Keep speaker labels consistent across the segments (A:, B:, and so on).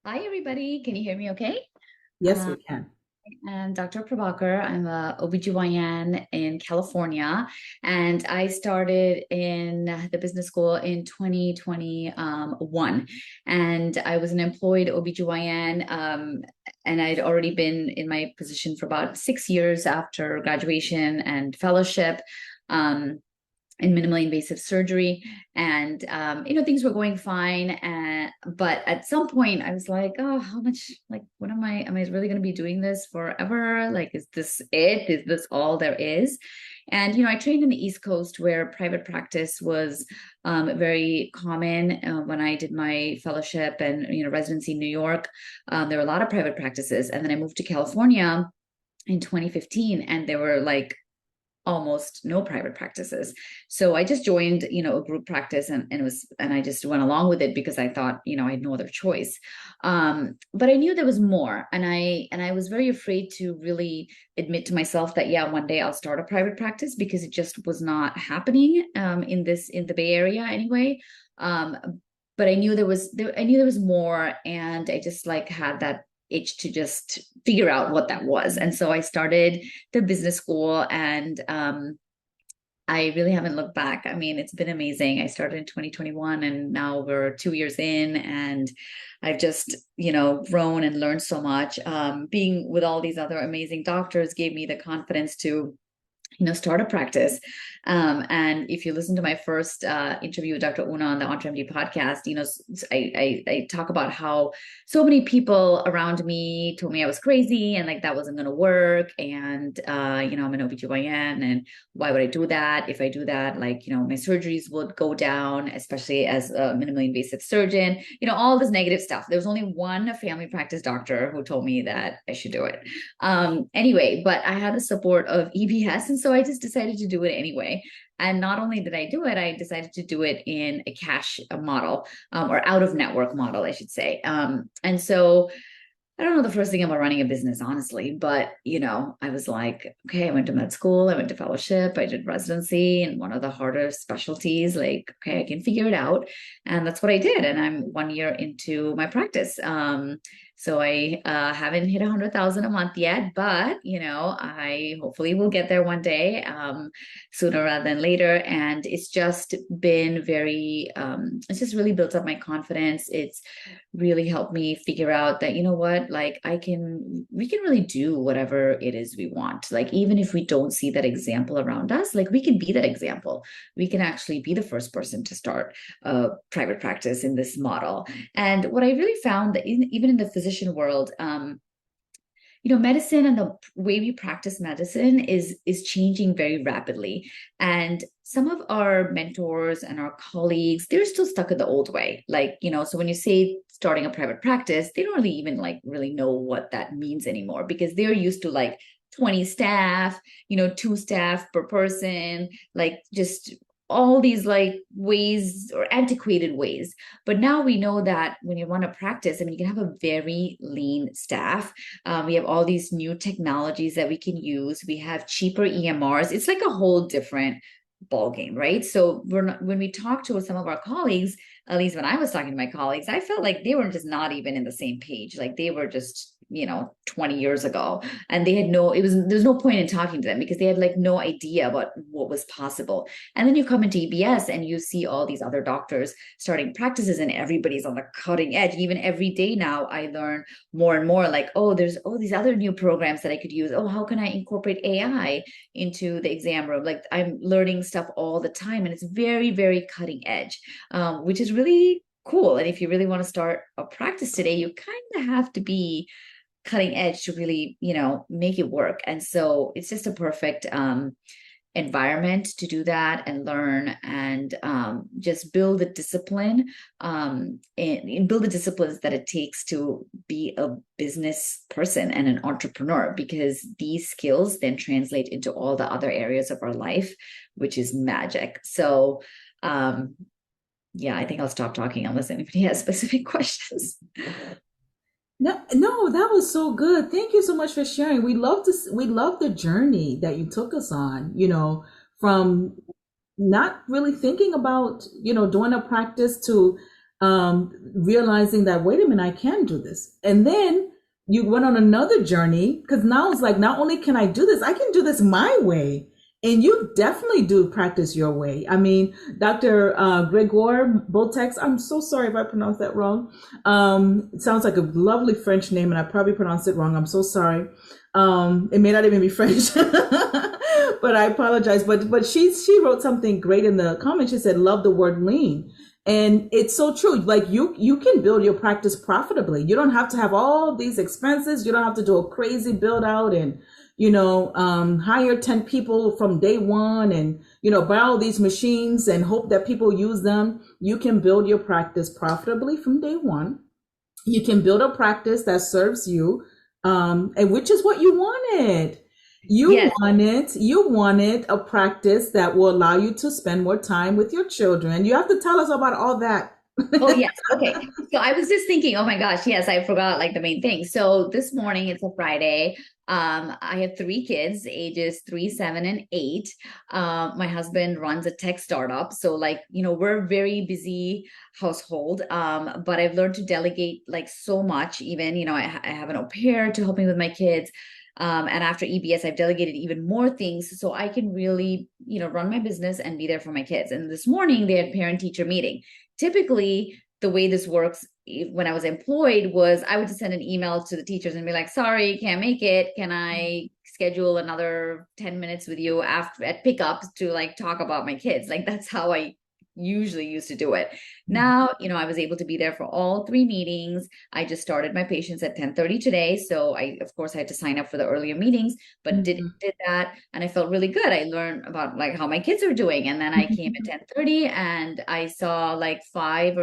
A: Hi, everybody. Can you hear me okay?
B: Yes,
A: Uh,
B: we can.
A: I'm Dr. Prabakar. I'm a OBGYN in California, and I started in the business school in 2021. And I was an employed OBGYN, and I'd already been in my position for about 6 years after graduation and fellowship. Um, in minimally invasive surgery, and things were going fine, and but at some point I was like, oh, how much, like, what am I really going to be doing this forever? Like, is this it? Is this all there is? And I trained in the East Coast, where private practice was very common. When I did my fellowship and residency in New York, there were a lot of private practices, and then I moved to California in 2015, and there were like almost no private practices. So I just joined, a group practice, and I just went along with it because I thought, I had no other choice. But I knew there was more. And I was very afraid to really admit to myself that, yeah, one day I'll start a private practice, because it just was not happening in the Bay Area anyway. Um, but I knew there was more, and I just like had that itch to just figure out what that was. And so I started the business school, and I really haven't looked back. I mean, it's been amazing. I started in 2021, and now we're 2 years in, and I've just, grown and learned so much. Being with all these other amazing doctors gave me the confidence to start a practice. And if you listen to my first interview with Dr. Una on the EntreMD podcast, I talk about how so many people around me told me I was crazy, and like that wasn't going to work. And, I'm an OBGYN, and why would I do that? If I do that, like, my surgeries would go down, especially as a minimally invasive surgeon, all this negative stuff. There was only one family practice doctor who told me that I should do it. Anyway, but I had the support of EBS, and so I just decided to do it anyway. And not only did I do it, I decided to do it in a cash model, or out of network model, I should say. And so I don't know the first thing about running a business, honestly, but I was like, okay, I went to med school, I went to fellowship, I did residency in one of the harder specialties. Like, okay, I can figure it out. And that's what I did. And I'm 1 year into my practice. So I haven't hit 100,000 a month yet, but I hopefully will get there one day, sooner rather than later. And it's just been it's just really built up my confidence. It's really helped me figure out that, what, like, we can really do whatever it is we want. Like, even if we don't see that example around us, like, we can be that example. We can actually be the first person to start a private practice in this model. And what I really found that even in the physician world, medicine and the way we practice medicine is changing very rapidly. And some of our mentors and our colleagues, they're still stuck in the old way. Like, so when you say starting a private practice, they don't really even like really know what that means anymore, because they're used to like 20 staff, two staff per person, like just all these like ways, or antiquated ways. But now we know that when you run a practice, I mean, you can have a very lean staff. We have all these new technologies that we can use. We have cheaper EMRs. It's like a whole different ball game, right? So when we talk to some of our colleagues, at least when I was talking to my colleagues, I felt like they were just not even in the same page. Like they were just 20 years ago, and there's no point in talking to them, because they had like no idea about what was possible. And then you come into EBS and you see all these other doctors starting practices, and everybody's on the cutting edge. Even every day now I learn more and more, like, oh, there's these other new programs that I could use. Oh, how can I incorporate AI into the exam room? Like, I'm learning stuff all the time, and it's very, very cutting edge, which is really cool. And if you really want to start a practice today, you kind of have to be cutting edge to really, make it work. And so it's just a perfect environment to do that and learn, and just build the discipline, and build the disciplines that it takes to be a business person and an entrepreneur, because these skills then translate into all the other areas of our life, which is magic. So yeah, I think I'll stop talking unless anybody has specific questions.
B: No, no, that was so good. Thank you so much for sharing. We love the journey that you took us on, from not really thinking about, doing a practice to realizing that, wait a minute, I can do this. And then you went on another journey, because now it's like, not only can I do this, I can do this my way. And you definitely do practice your way. I mean, Dr. Gregor Boltex, I'm so sorry if I pronounced that wrong. It sounds like a lovely French name, and I probably pronounced it wrong. I'm so sorry. It may not even be French, but I apologize. But she wrote something great in the comments. She said, "Love the word lean." And it's so true. Like, you can build your practice profitably. You don't have to have all these expenses. You don't have to do a crazy build out and, hire 10 people from day one and, buy all these machines and hope that people use them. You can build your practice profitably from day one. You can build a practice that serves you, and which is what you wanted.
A: Yes.
B: You wanted a practice that will allow you to spend more time with your children. You have to tell us about all that.
A: Oh, yes. Okay. So I was just thinking, oh my gosh, yes, I forgot like the main thing. So this morning, it's a Friday. I have three kids, ages 3, 7, and 8. My husband runs a tech startup. So like, we're a very busy household. But I've learned to delegate like so much, even, I have an au pair to help me with my kids. And after EBS, I've delegated even more things so I can really, run my business and be there for my kids. And this morning they had parent teacher meeting. Typically, the way this works when I was employed was I would just send an email to the teachers and be like, sorry, can't make it. Can I schedule another 10 minutes with you after at pickups to like talk about my kids? Like, that's how I usually used to do it. Now, I was able to be there for all three meetings. I just started my patients at 10:30 today. So I, of course, I had to sign up for the earlier meetings, but did that. And I felt really good. I learned about like how my kids are doing. And then I came at 10:30 and I saw like 5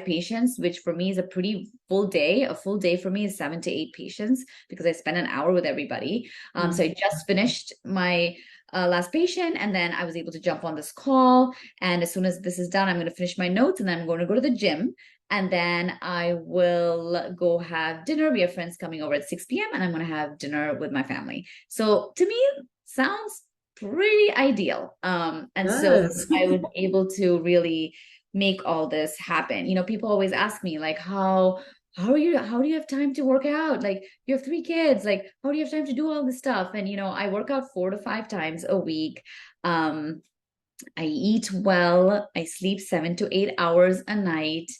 A: patients, which for me is a pretty full day. A full day for me is 7 to 8 patients because I spend an hour with everybody. So I just finished my last patient, and then I was able to jump on this call. And as soon as this is done, I'm going to finish my notes and then I'm going to go to the gym. And then I will go have dinner. We have friends coming over at 6 p.m. and I'm going to have dinner with my family. So to me, sounds pretty ideal. And so
B: Yes.
A: I was able to really make all this happen. People always ask me like, how do you have time to work out? Like, you have 3 kids, like, how do you have time to do all this stuff? And I work out 4 to 5 times a week. I eat well. I sleep 7 to 8 hours a night.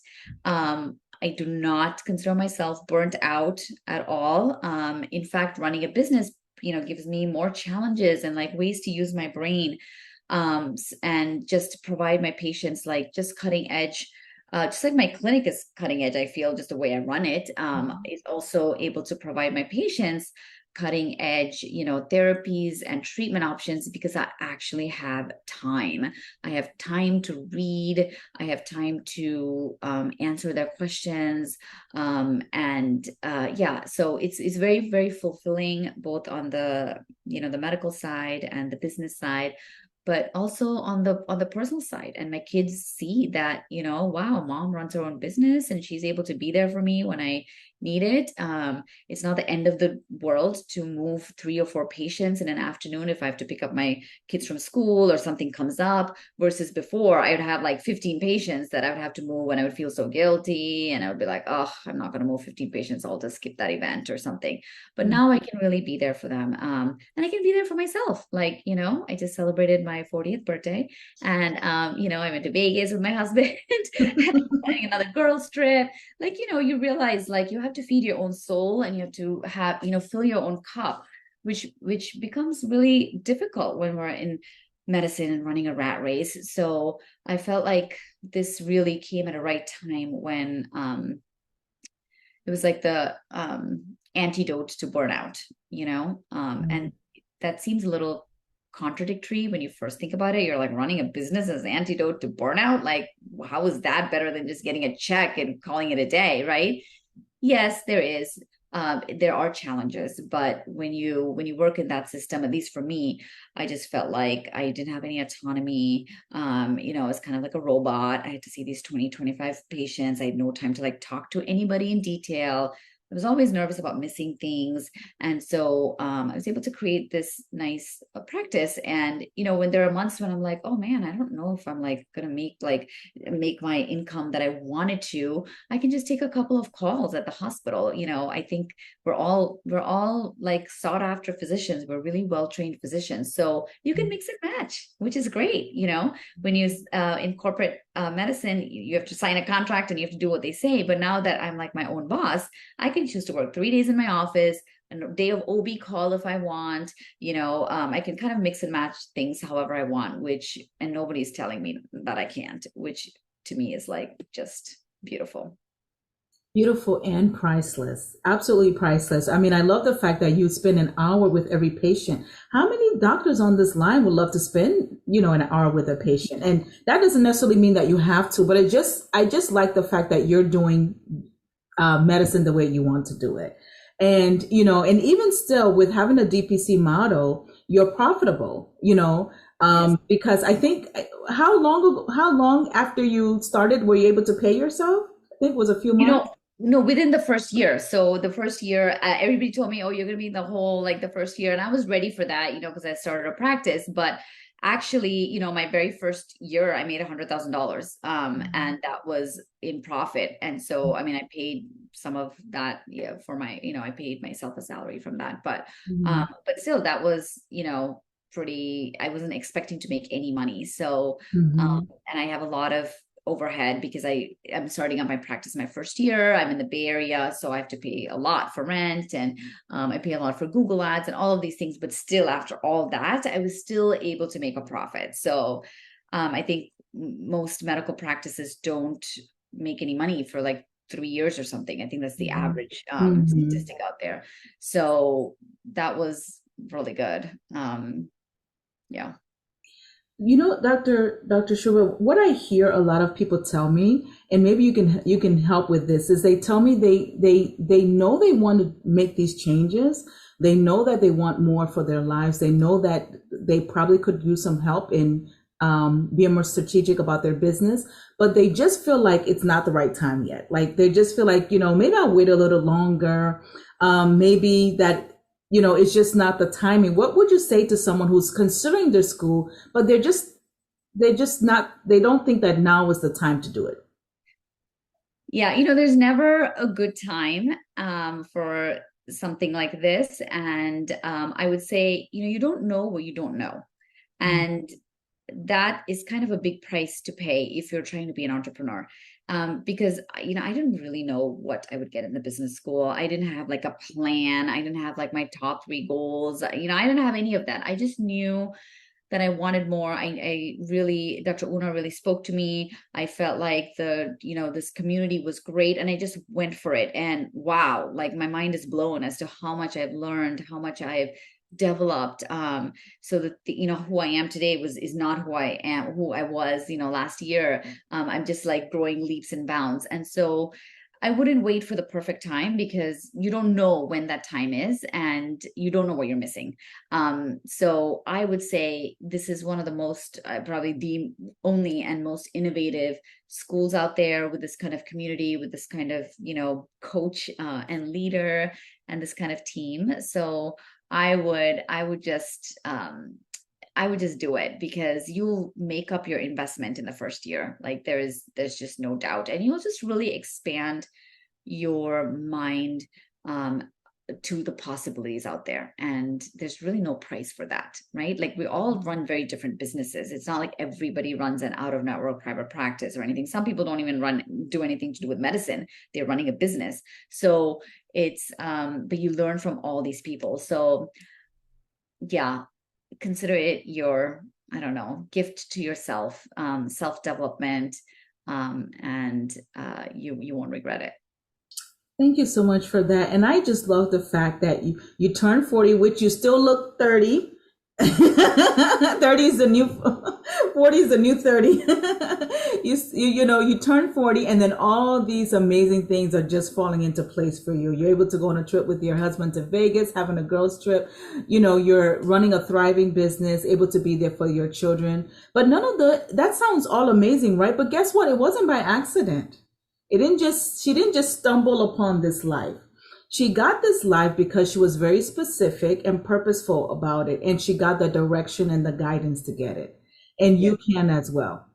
A: I do not consider myself burnt out at all. In fact, running a business, gives me more challenges and like ways to use my brain, and just to provide my patients like just cutting edge. Just like my clinic is cutting edge, I feel just the way I run it, is also able to provide my patients cutting edge, therapies and treatment options because I actually have time. I have time to read. I have time to answer their questions. And so it's very, very fulfilling both on the, the medical side and the business side, but also on the personal side. And my kids see that, wow, mom runs her own business and she's able to be there for me when I need it. It's not the end of the world to move 3 or 4 patients in an afternoon if I have to pick up my kids from school or something comes up, versus before I would have like 15 patients that I would have to move and I would feel so guilty and I would be like, oh, I'm not going to move 15 patients. I'll just skip that event or something. But now I can really be there for them. And I can be there for myself. Like, I just celebrated my 40th birthday and, I went to Vegas with my husband and planning another girls trip. Like, you realize like you have to feed your own soul and you have to have, fill your own cup, which becomes really difficult when we're in medicine and running a rat race. So I felt like this really came at a right time when it was like the antidote to burnout, and that seems a little contradictory when you first think about it. You're like, running a business as antidote to burnout. Like, how is that better than just getting a check and calling it a day, right? Yes, there is. There are challenges, but when you work in that system, at least for me, I just felt like I didn't have any autonomy. I was kind of like a robot. I had to see these 20, 25 patients. I had no time to like talk to anybody in detail. I was always nervous about missing things. And so I was able to create this nice practice. And, when there are months when I'm like, oh man, I don't know if I'm like going to make my income that I wanted to, I can just take a couple of calls at the hospital. I think we're all like sought after physicians. We're really well-trained physicians. So you can mix and match, which is great. When you in corporate medicine, you have to sign a contract and you have to do what they say. But now that I'm like my own boss, I can choose to work 3 days in my office, a day of OB call if I want. I can kind of mix and match things however I want, and nobody's telling me that I can't, which to me is like just beautiful.
B: Beautiful and priceless. Absolutely priceless. I mean, I love the fact that you spend an hour with every patient. How many doctors on this line would love to spend, an hour with a patient? And that doesn't necessarily mean that you have to, but I just like the fact that you're doing medicine the way you want to do it. And, and even still with having a DPC model, you're profitable,
A: Yes.
B: because I think how long after you started were you able to pay yourself? I think it was a few months.
A: No, within the first year. So the first year, everybody told me, "Oh, you're gonna be in the whole like the first year," and I was ready for that, because I started a practice. But actually, my very first year, I made $100,000, and that was in profit. And so, I mean, I paid some of that, yeah, for my, I paid myself a salary from that.
B: Mhm.
A: But still, that was, pretty. I wasn't expecting to make any money. So,
B: Mhm.
A: and I have a lot of overhead because I'm starting out my practice my first year. I'm in the Bay Area, so I have to pay a lot for rent, and I pay a lot for Google ads and all of these things. But still, after all that, I was still able to make a profit. So I think most medical practices don't make any money for like 3 years or something. I think that's the
B: Mhm.
A: average
B: Mhm.
A: statistic out there. So that was really good. Yeah.
B: Dr. Cheruba, what I hear a lot of people tell me, and maybe you can help with this, is they tell me they know they want to make these changes. They know that they want more for their lives. They know that they probably could use some help in being more strategic about their business, but they just feel like it's not the right time yet. Like they just feel like, maybe I'll wait a little longer. Maybe that it's just not the timing. What would you say to someone who's considering their school, but they're just not, they don't think that now is the time to do it?
A: Yeah, there's never a good time for something like this. And I would say, you don't know what you don't know. And that is kind of a big price to pay if you're trying to be an entrepreneur. Because, I didn't really know what I would get in the business school. I didn't have like a plan. I didn't have like my top three goals. I didn't have any of that. I just knew that I wanted more. I really, Dr. Una really spoke to me. I felt like this community was great, and I just went for it. And wow, like my mind is blown as to how much I've learned, how much I've developed. So that who I am today is not who I was, last year. I'm just like growing leaps and bounds. And so I wouldn't wait for the perfect time, because you don't know when that time is, and you don't know what you're missing. So I would say this is one of the most, probably the only and most innovative schools out there, with this kind of community, with this kind of, coach and leader, and this kind of team. So I would just do it, because you'll make up your investment in the first year. Like there's just no doubt. And you'll just really expand your mind to the possibilities out there. And there's really no price for that, right? Like we all run very different businesses. It's not like everybody runs an out of network private practice or anything. Some people don't even do anything to do with medicine. They're running a business. So but you learn from all these people. So yeah, consider it your, I don't know, gift to yourself, self-development, and you won't regret it.
B: Thank you so much for that. And I just love the fact that you turn 40, which you still look 30. 30 is the new 40 is the new 30. You turn 40, and then all these amazing things are just falling into place for you. You're able to go on a trip with your husband to Vegas, having a girls trip. You're running a thriving business, able to be there for your children. But that sounds all amazing, right? But guess what? It wasn't by accident. She didn't just stumble upon this life. she got this life because she was very specific and purposeful about it, and she got the direction and the guidance to get it. And
A: Yeah.
B: you can as well.